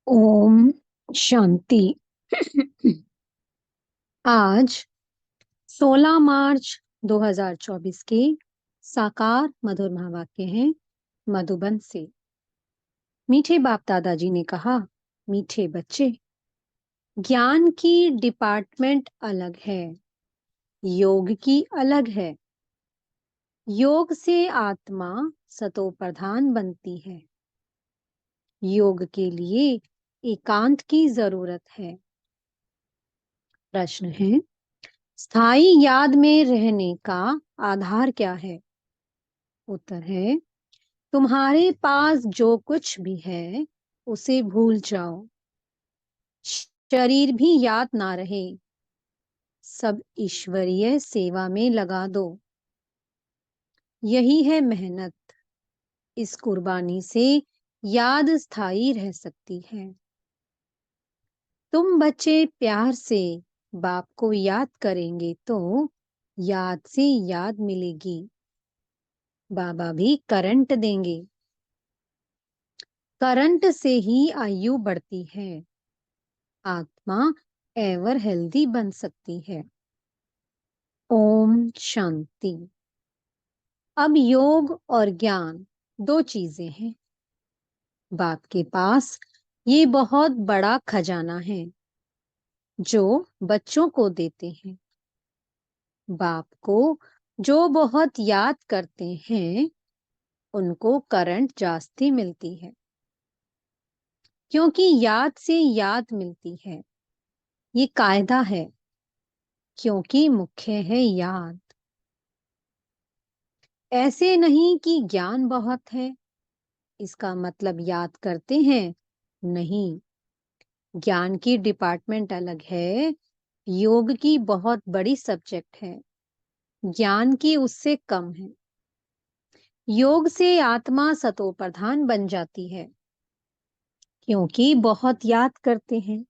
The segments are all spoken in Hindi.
ओम शांति। आज 16 मार्च 2024 के साकार मधुर महावाक्य हैं मधुबन से। मीठे बाप दादाजी ने कहा, मीठे बच्चे, ज्ञान की डिपार्टमेंट अलग है, योग की अलग है। योग से आत्मा सतो प्रधान बनती है। योग के लिए एकांत की जरूरत है। प्रश्न है, स्थायी याद में रहने का आधार क्या है? उत्तर है, तुम्हारे पास जो कुछ भी है उसे भूल जाओ। शरीर भी याद ना रहे, सब ईश्वरीय सेवा में लगा दो। यही है मेहनत। इस कुर्बानी से याद स्थायी रह सकती है। तुम बच्चे प्यार से बाप को याद करेंगे तो याद से याद मिलेगी। बाबा भी करंट देंगे। करंट से ही आयु बढ़ती है। आत्मा एवर हेल्दी बन सकती है। ओम शांति। अब योग और ज्ञान दो चीजें हैं। बाप के पास ये बहुत बड़ा खजाना है जो बच्चों को देते हैं। बाप को जो बहुत याद करते हैं उनको करंट जास्ती मिलती है, क्योंकि याद से याद मिलती है। ये कायदा है, क्योंकि मुख्य है याद। ऐसे नहीं कि ज्ञान बहुत है इसका मतलब याद करते हैं, नहीं। ज्ञान की डिपार्टमेंट अलग है, योग की बहुत बड़ी सब्जेक्ट है, ज्ञान की उससे कम है। योग से आत्मा सतो प्रधान बन जाती है, क्योंकि बहुत याद करते हैं।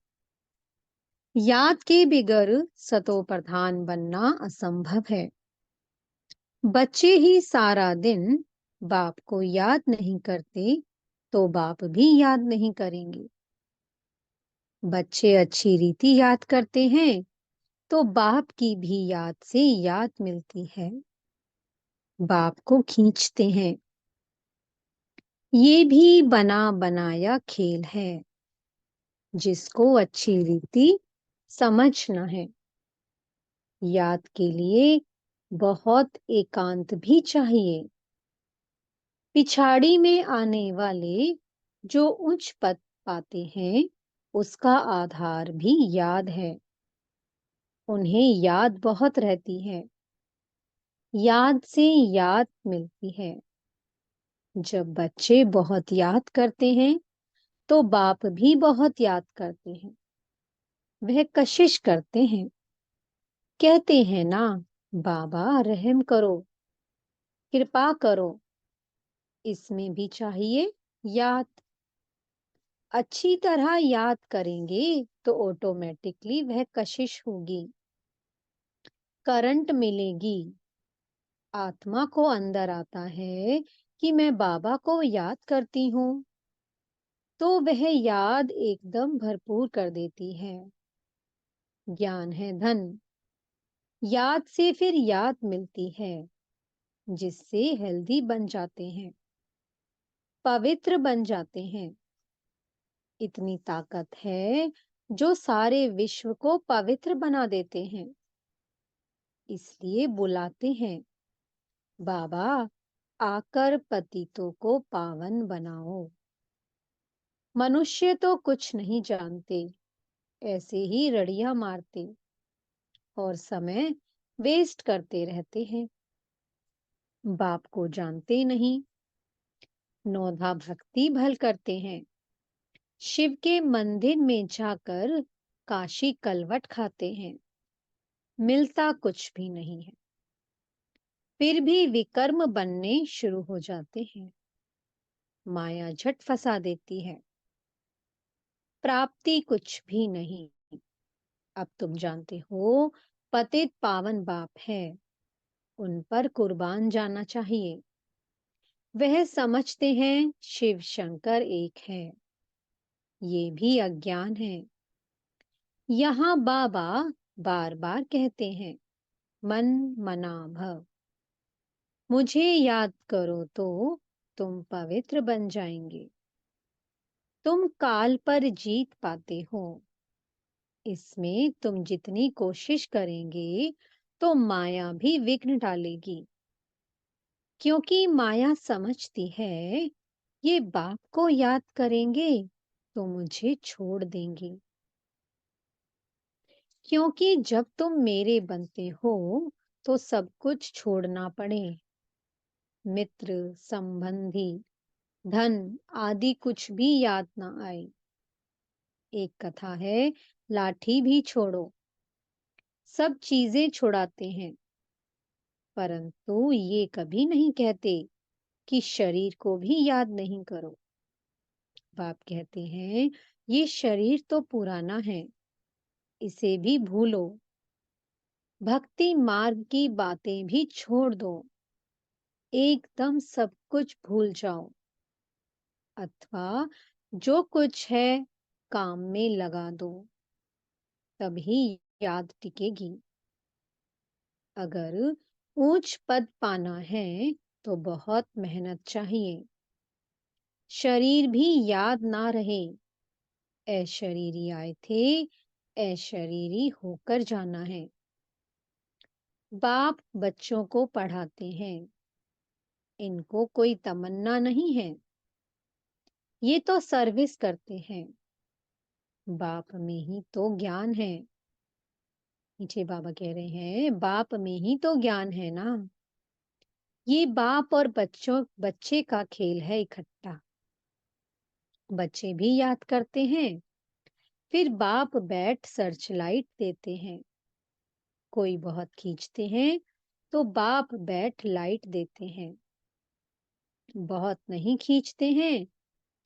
याद के बिगर सतो प्रधान बनना असंभव है। बच्चे ही सारा दिन बाप को याद नहीं करते तो बाप भी याद नहीं करेंगे। बच्चे अच्छी रीति याद करते हैं तो बाप की भी याद से याद मिलती है। बाप को खींचते हैं। ये भी बना बनाया खेल है जिसको अच्छी रीति समझना है। याद के लिए बहुत एकांत भी चाहिए। पिछाड़ी में आने वाले जो उच्च पद पाते हैं उसका आधार भी याद है। उन्हें याद बहुत रहती है। याद से याद मिलती है। जब बच्चे बहुत याद करते हैं तो बाप भी बहुत याद करते हैं। वह कशिश करते हैं, कहते हैं ना, बाबा रहम करो, कृपा करो। इसमें भी चाहिए याद। अच्छी तरह याद करेंगे तो ऑटोमेटिकली वह कशिश होगी, करंट मिलेगी। आत्मा को अंदर आता है कि मैं बाबा को याद करती हूँ, तो वह याद एकदम भरपूर कर देती है। ज्ञान है धन। याद से फिर याद मिलती है, जिससे हेल्दी बन जाते हैं, पवित्र बन जाते हैं। इतनी ताकत है जो सारे विश्व को पवित्र बना देते हैं। इसलिए बुलाते हैं, बाबा आकर पतितों को पावन बनाओ। मनुष्य तो कुछ नहीं जानते, ऐसे ही रड़ियां मारते और समय वेस्ट करते रहते हैं। बाप को जानते नहीं, नौधा भक्ति भल करते हैं। शिव के मंदिर में जाकर काशी कलवट खाते हैं, मिलता कुछ भी नहीं है। फिर भी विकर्म बनने शुरू हो जाते हैं। माया झट फंसा देती है। प्राप्ति कुछ भी नहीं। अब तुम जानते हो, पतित पावन बाप है, उन पर कुर्बान जाना चाहिए। वह समझते हैं शिव शंकर एक है। ये भी अज्ञान है। यहाँ बाबा बार बार कहते हैं, मन मना भव, मुझे याद करो तो तुम पवित्र बन जाएंगे। तुम काल पर जीत पाते हो। इसमें तुम जितनी कोशिश करेंगे तो माया भी विघ्न डालेगी, क्योंकि माया समझती है ये बाप को याद करेंगे तो मुझे छोड़ देंगे। क्योंकि जब तुम मेरे बनते हो तो सब कुछ छोड़ना पड़े, मित्र, संबंधी, धन आदि कुछ भी याद ना आए। एक कथा है, लाठी भी छोड़ो, सब चीजें छुड़ाते हैं, परंतु ये कभी नहीं कहते कि शरीर को भी याद नहीं करो। बाप कहते हैं, ये शरीर तो पुराना है, इसे भी भूलो। भक्ति मार्ग की बातें भी छोड़ दो, एकदम सब कुछ भूल जाओ, अथवा जो कुछ है काम में लगा दो, तभी याद टिकेगी। अगर ऊंच पद पाना है तो बहुत मेहनत चाहिए। शरीर भी याद ना रहे, अशरीरी आए थे, अशरीरी होकर जाना है। बाप बच्चों को पढ़ाते हैं, इनको कोई तमन्ना नहीं है, ये तो सर्विस करते हैं। बाप में ही तो ज्ञान है। नीचे बाबा कह रहे हैं, बाप में ही तो ज्ञान है ना। ये बाप और बच्चे का खेल है इकट्ठा। बच्चे भी याद करते हैं, फिर बाप बैठ सर्च लाइट देते हैं। कोई बहुत खींचते हैं तो बाप बैठ लाइट देते हैं। बहुत नहीं खींचते हैं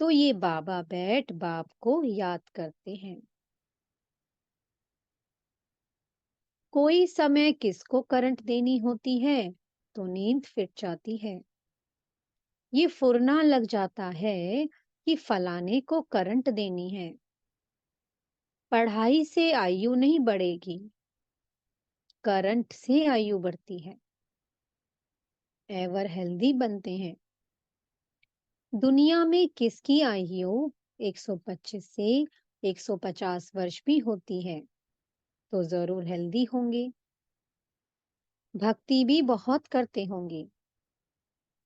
तो ये बाबा बैठ बाप को याद करते हैं। कोई समय किसको करंट देनी होती है तो नींद फिट जाती है। ये फुरना लग जाता है कि फलाने को करंट देनी है। पढ़ाई से आयु नहीं बढ़ेगी, करंट से आयु बढ़ती है। एवर हेल्दी बनते हैं। दुनिया में किसकी आयु 125 से 150 वर्ष भी होती है तो जरूर हेल्दी होंगे। भक्ति भी बहुत करते होंगे।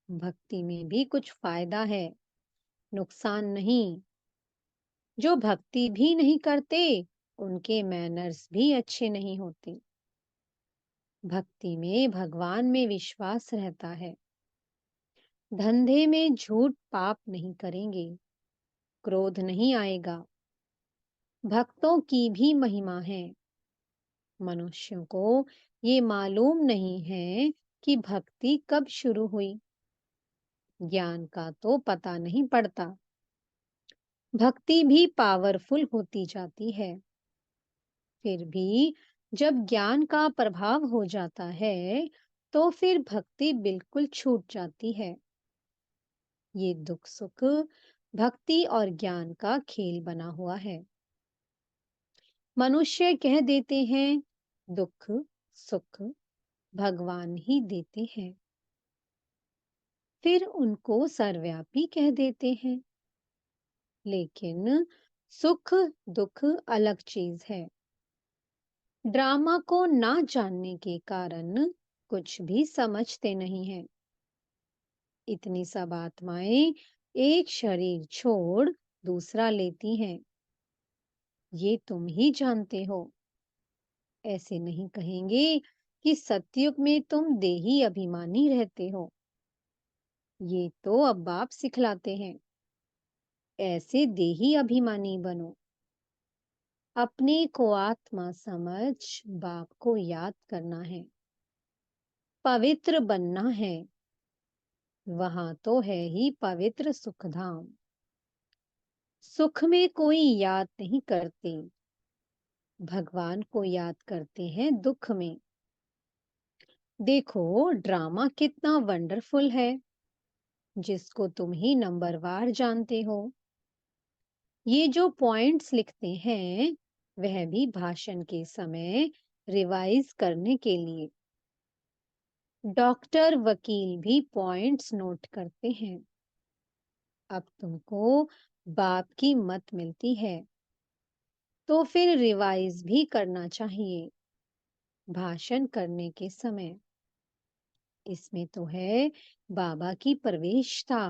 भक्ति में भी कुछ फायदा है, नुकसान नहीं। जो भक्ति भी नहीं करते उनके मैनर्स भी अच्छे नहीं होते। भक्ति में भगवान में विश्वास रहता है। धंधे में झूठ पाप नहीं करेंगे, क्रोध नहीं आएगा। भक्तों की भी महिमा है। मनुष्यों को ये मालूम नहीं है कि भक्ति कब शुरू हुई। ज्ञान का तो पता नहीं पड़ता। भक्ति भी पावरफुल होती जाती है। फिर भी जब ज्ञान का प्रभाव हो जाता है तो फिर भक्ति बिल्कुल छूट जाती है। ये दुख सुख भक्ति और ज्ञान का खेल बना हुआ है। मनुष्य कह देते हैं, दुख सुख भगवान ही देते हैं, फिर उनको सर्वव्यापी कह देते हैं। लेकिन सुख दुख अलग चीज है। ड्रामा को ना जानने के कारण कुछ भी समझते नहीं है। इतनी सब आत्माएं एक शरीर छोड़ दूसरा लेती हैं, ये तुम ही जानते हो। ऐसे नहीं कहेंगे कि सतयुग में तुम देही अभिमानी रहते हो। ये तो अब बाप सिखलाते हैं, ऐसे देही अभिमानी बनो। अपने को आत्मा समझ बाप को याद करना है, पवित्र बनना है। वहां तो है ही पवित्र सुखधाम। सुख में कोई याद नहीं करते, भगवान को याद करते हैं दुख में। देखो ड्रामा कितना वंडरफुल है, जिसको तुम ही नंबरवार जानते हो। ये जो पॉइंट्स लिखते हैं, वह भी भाषण के समय रिवाइज करने के लिए। डॉक्टर, वकील भी पॉइंट्स नोट करते हैं। अब तुमको बाप की मत मिलती है, तो फिर रिवाइज भी करना चाहिए भाषण करने के समय। इसमें तो है बाबा की प्रवेशता।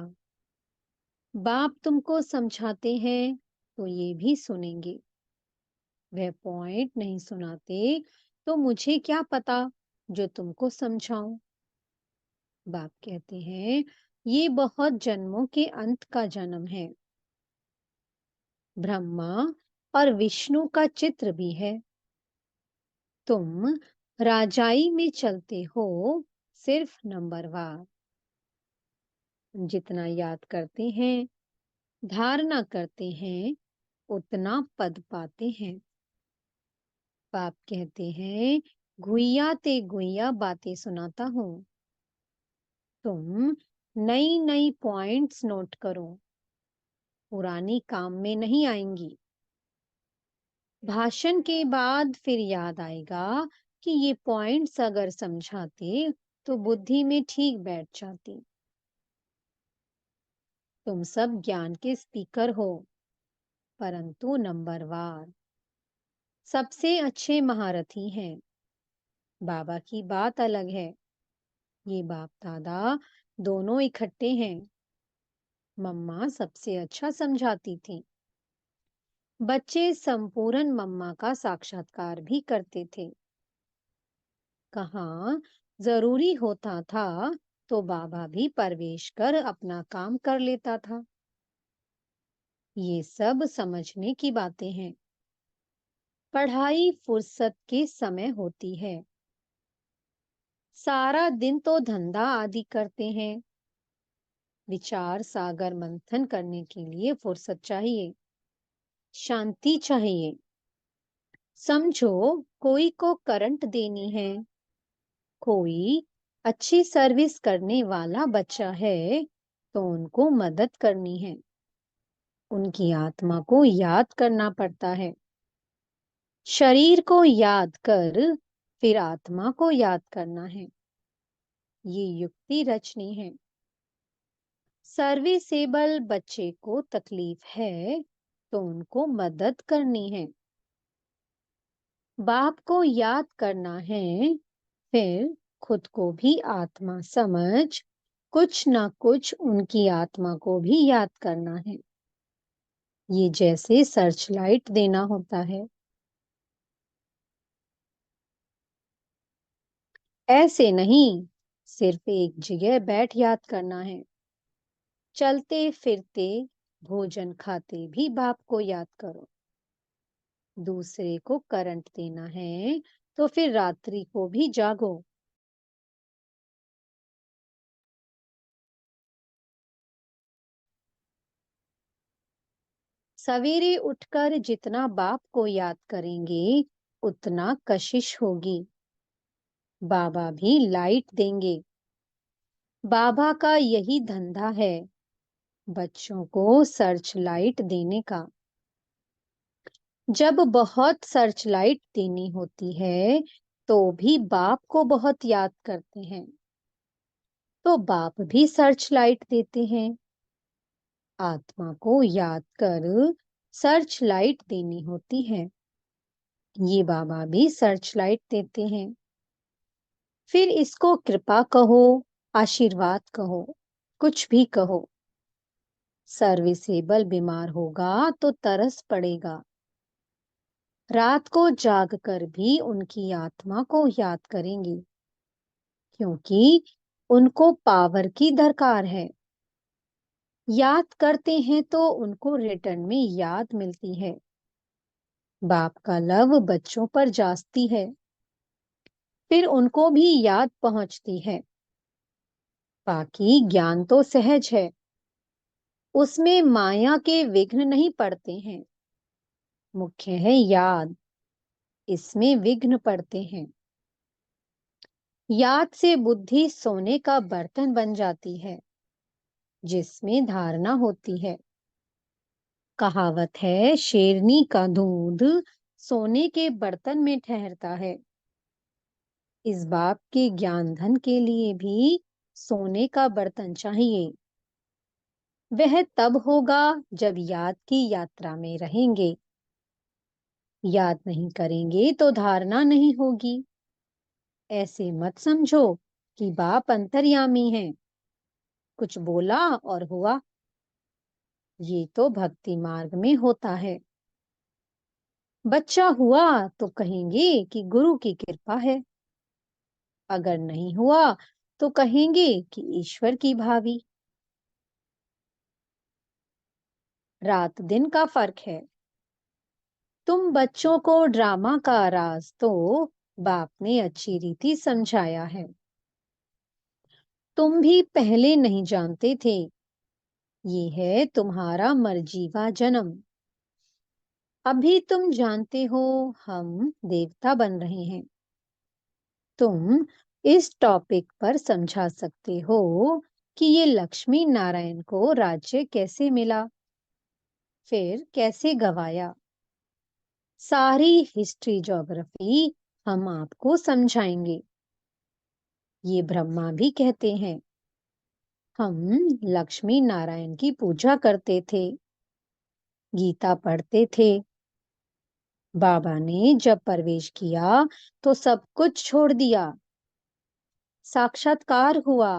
बाप तुमको समझाते हैं तो ये भी सुनेंगे। वह पॉइंट नहीं सुनाते तो मुझे क्या पता जो तुमको समझाऊं। बाप कहते हैं, ये बहुत जन्मों के अंत का जन्म है। ब्रह्मा और विष्णु का चित्र भी है। तुम राजाई में चलते हो, सिर्फ नंबरवार। जितना याद करते हैं, धारणा करते हैं, उतना पद पाते हैं। बाप कहते हैं, गुइया ते गुइया बातें सुनाता हूँ। तुम नई नई पॉइंट्स नोट करो, पुरानी काम में नहीं आएंगी। भाषण के बाद फिर याद आएगा कि ये पॉइंट्स अगर समझाते तो बुद्धि में ठीक बैठ जाती। तुम सब ज्ञान के स्पीकर हो, परंतु नंबरवार सबसे अच्छे महारथी हैं। बाबा की बात अलग है। ये बाप दादा दोनों इकट्ठे हैं। मम्मा सबसे अच्छा समझाती थी। बच्चे संपूर्ण मम्मा का साक्षात्कार भी करते थे। कहाँ जरूरी होता था तो बाबा भी प्रवेश कर अपना काम कर लेता था। ये सब समझने की बातें हैं। पढ़ाई फुर्सत के समय होती है। सारा दिन तो धंधा आदि करते हैं। विचार सागर मंथन करने के लिए फुर्सत चाहिए, शांति चाहिए। समझो, कोई को करंट देनी है, कोई अच्छी सर्विस करने वाला बच्चा है, तो उनको मदद करनी है। उनकी आत्मा को याद करना पड़ता है। शरीर को याद कर फिर आत्मा को याद करना है। ये युक्ति रचनी है। सर्विसेबल बच्चे को तकलीफ है तो उनको मदद करनी है। बाप को याद करना है, फिर खुद को भी आत्मा समझ कुछ ना कुछ उनकी आत्मा को भी याद करना है। ये जैसे सर्च लाइट देना होता है। ऐसे नहीं, सिर्फ एक जगह बैठ याद करना है। चलते फिरते, भोजन खाते भी बाप को याद करो। दूसरे को करंट देना है तो फिर रात्रि को भी जागो। सवेरे उठकर जितना बाप को याद करेंगे, उतना कशिश होगी। बाबा भी लाइट देंगे। बाबा का यही धंधा है, बच्चों को सर्च लाइट देने का। जब बहुत सर्च लाइट देनी होती है, तो भी बाप को बहुत याद करते हैं, तो बाप भी सर्च लाइट देते हैं। आत्मा को याद कर सर्च लाइट देनी होती है। ये बाबा भी सर्च लाइट देते हैं। फिर इसको कृपा कहो, आशीर्वाद कहो, कुछ भी कहो। सर्विसेबल बीमार होगा तो तरस पड़ेगा। रात को जाग कर भी उनकी आत्मा को याद करेंगे, क्योंकि उनको पावर की दरकार है। याद करते हैं तो उनको रिटर्न में याद मिलती है। बाप का लव बच्चों पर जाती है, फिर उनको भी याद पहुंचती है। बाकी ज्ञान तो सहज है, उसमें माया के विघ्न नहीं पड़ते हैं। मुख्य है याद, इसमें विघ्न पड़ते हैं। याद से बुद्धि सोने का बर्तन बन जाती है, जिसमें धारणा होती है। कहावत है, शेरनी का दूध सोने के बर्तन में ठहरता है। इस बात के ज्ञान धन के लिए भी सोने का बर्तन चाहिए। वह तब होगा जब याद की यात्रा में रहेंगे। याद नहीं करेंगे तो धारणा नहीं होगी। ऐसे मत समझो कि बाप अंतर्यामी है, कुछ बोला और हुआ। ये तो भक्ति मार्ग में होता है। बच्चा हुआ तो कहेंगे कि गुरु की कृपा है। अगर नहीं हुआ तो कहेंगे कि ईश्वर की भावी। रात दिन का फर्क है। तुम बच्चों को ड्रामा का राज तो बाप ने अच्छी रीति समझाया है। तुम भी पहले नहीं जानते थे। ये है तुम्हारा मरजीवा जन्म। अभी तुम जानते हो, हम देवता बन रहे हैं। तुम इस टॉपिक पर समझा सकते हो कि ये लक्ष्मी नारायण को राज्य कैसे मिला, फिर कैसे गवाया। सारी हिस्ट्री ज्योग्राफी हम आपको समझाएंगे। ये ब्रह्मा भी कहते हैं, हम लक्ष्मी नारायण की पूजा करते थे, गीता पढ़ते थे। बाबा ने जब प्रवेश किया तो सब कुछ छोड़ दिया। साक्षात्कार हुआ।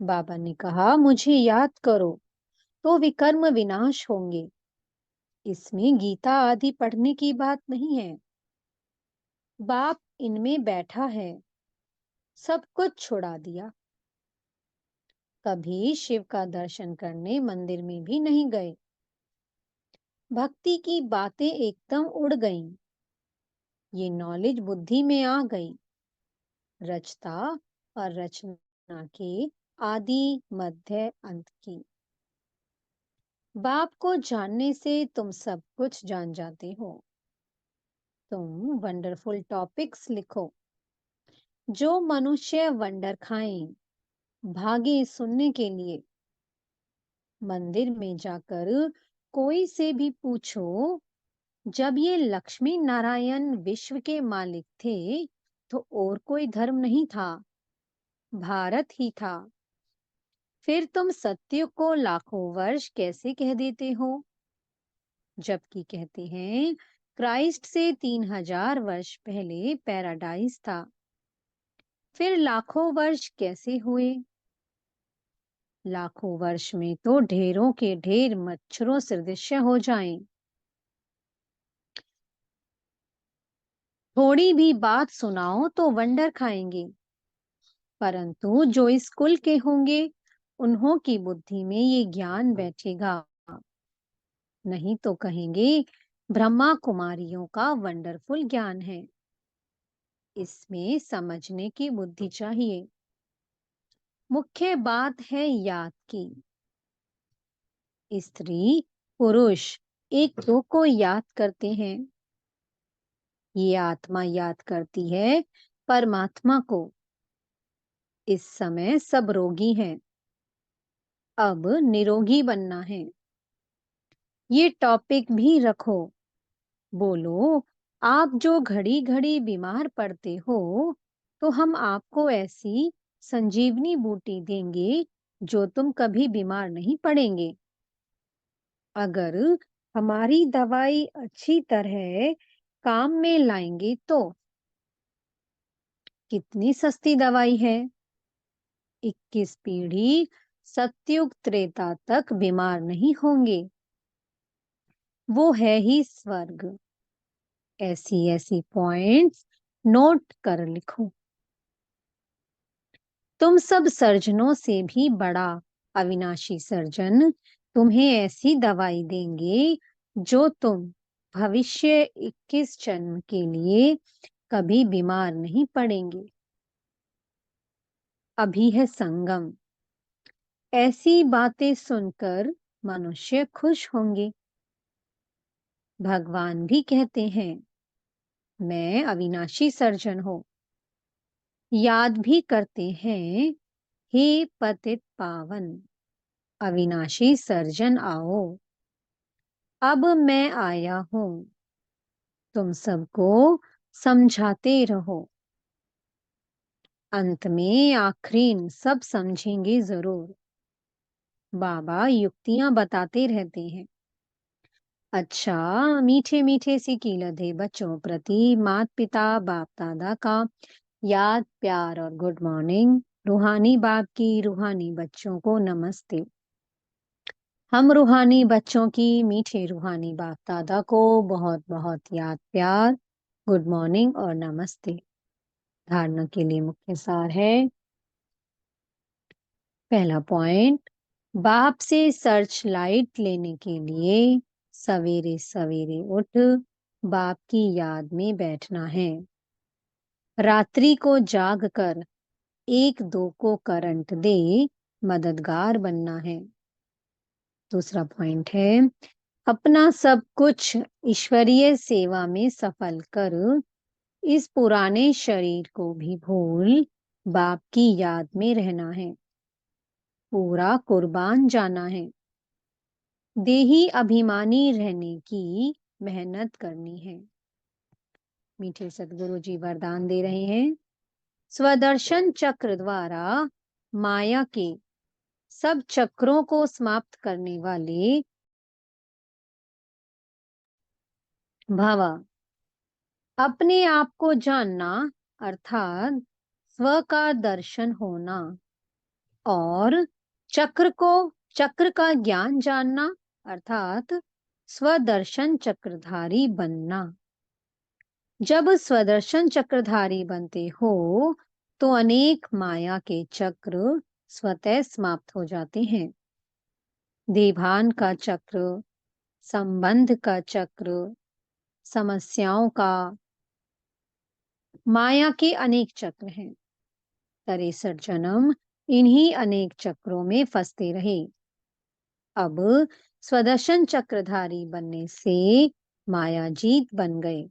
बाबा ने कहा, मुझे याद करो तो विकर्म विनाश होंगे। इसमें गीता आदि पढ़ने की बात नहीं है। बाप इनमें बैठा है, सब कुछ छुड़ा दिया। कभी शिव का दर्शन करने मंदिर में भी नहीं गए। भक्ति की बातें एकदम उड़ गईं। ये नॉलेज बुद्धि में आ गई। रचता और रचना के आदि मध्य अंत की। बाप को जानने से तुम सब कुछ जान जाते हो। तुम वंडरफुल टॉपिक्स लिखो। जो मनुष्य वंडर खाएं, भागे सुनने के लिए। मंदिर में जाकर कोई से भी पूछो, जब ये लक्ष्मी नारायण विश्व के मालिक थे तो और कोई धर्म नहीं था, भारत ही था। फिर तुम सत्य को लाखों वर्ष कैसे कह देते हो, जबकि कहते हैं क्राइस्ट से 3000 वर्ष पहले पैराडाइज था। फिर लाखों वर्ष कैसे हुए? लाखों वर्ष में तो ढेरों के ढेर मच्छरों सदृश हो जाएं। थोड़ी भी बात सुनाओ तो वंडर खाएंगे। परंतु जो इस कुल के होंगे, उन्हों की बुद्धि में ये ज्ञान बैठेगा। नहीं तो कहेंगे ब्रह्मा कुमारियों का वंडरफुल ज्ञान है। इसमें समझने की बुद्धि चाहिए। मुख्य बात है याद की। स्त्री पुरुष एक दो को याद करते हैं। ये आत्मा याद करती है परमात्मा को। इस समय सब रोगी हैं, अब निरोगी बनना है। ये टॉपिक भी रखो। बोलो, आप जो घड़ी घड़ी बीमार पड़ते हो, तो हम आपको ऐसी संजीवनी बूटी देंगे जो तुम कभी बीमार नहीं पड़ेंगे। अगर हमारी दवाई अच्छी तरह काम में लाएंगे तो। कितनी सस्ती दवाई है। 21 पीढ़ी सतयुग त्रेता तक बीमार नहीं होंगे। वो है ही स्वर्ग। ऐसी ऐसी पॉइंट्स नोट कर लिखो। तुम सब सर्जनों से भी बड़ा अविनाशी सर्जन तुम्हें ऐसी दवाई देंगे जो तुम भविष्य 21 जन्म के लिए कभी बीमार नहीं पड़ेंगे। अभी है संगम। ऐसी बातें सुनकर मनुष्य खुश होंगे। भगवान भी कहते हैं, मैं अविनाशी सर्जन हूँ। याद भी करते हैं, हे पतित पावन, अविनाशी सर्जन आओ। अब मैं आया हूँ, तुम सबको समझाते रहो। अंत में आखिरीन सब समझेंगे जरूर। बाबा युक्तियां बताते रहते हैं। अच्छा, मीठे मीठे से कीलधे बच्चों प्रति माता पिता बाप दादा का याद प्यार और गुड मॉर्निंग। रूहानी बाप की रूहानी बच्चों को नमस्ते। हम रूहानी बच्चों की मीठे रूहानी बाप दादा को बहुत बहुत याद प्यार, गुड मॉर्निंग और नमस्ते। धारणा के लिए मुख्य सार है। पहला पॉइंट, बाप से सर्च लाइट लेने के लिए सवेरे सवेरे उठ बाप की याद में बैठना है। रात्रि को जाग कर एक दो को करंट दे मददगार बनना है। दूसरा पॉइंट है, अपना सब कुछ ईश्वरीय सेवा में सफल कर इस पुराने शरीर को भी भूल बाप की याद में रहना है। पूरा कुर्बान जाना है। देही अभिमानी रहने की मेहनत करनी है। मीठे सदगुरु जी वरदान दे रहे हैं। स्वदर्शन चक्र द्वारा माया के सब चक्रों को समाप्त करने वाले भावा, अपने आप को जानना अर्थात स्व का दर्शन होना और चक्र का ज्ञान जानना अर्थात स्वदर्शन चक्रधारी बनना। जब स्वदर्शन चक्रधारी बनते हो तो अनेक माया के चक्र स्वतः समाप्त हो जाते हैं। देभान का चक्र, संबंध का चक्र, समस्याओं का, माया के अनेक चक्र हैं। 63 जन्म इन्हीं अनेक चक्रों में फंसते रहे। अब स्वदर्शन चक्रधारी बनने से मायाजीत बन गए।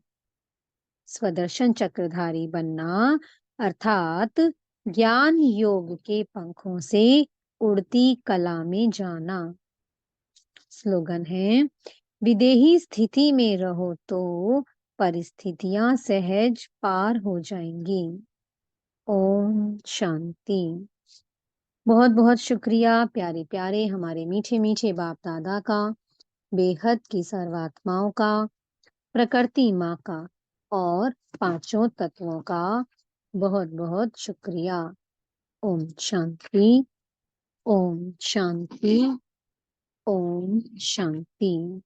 स्वदर्शन चक्रधारी बनना अर्थात ज्ञान योग के पंखों से उड़ती कला में जाना। स्लोगन है, विदेही स्थिति में रहो तो परिस्थितियां सहज पार हो जाएंगी। ओम शांति। बहुत बहुत शुक्रिया प्यारे प्यारे हमारे मीठे मीठे बाप दादा का, बेहद की सर्वात्माओं का, प्रकृति माँ का और पांचों तत्वों का बहुत बहुत शुक्रिया। ओम शांति। ओम शांति। ओम शांति।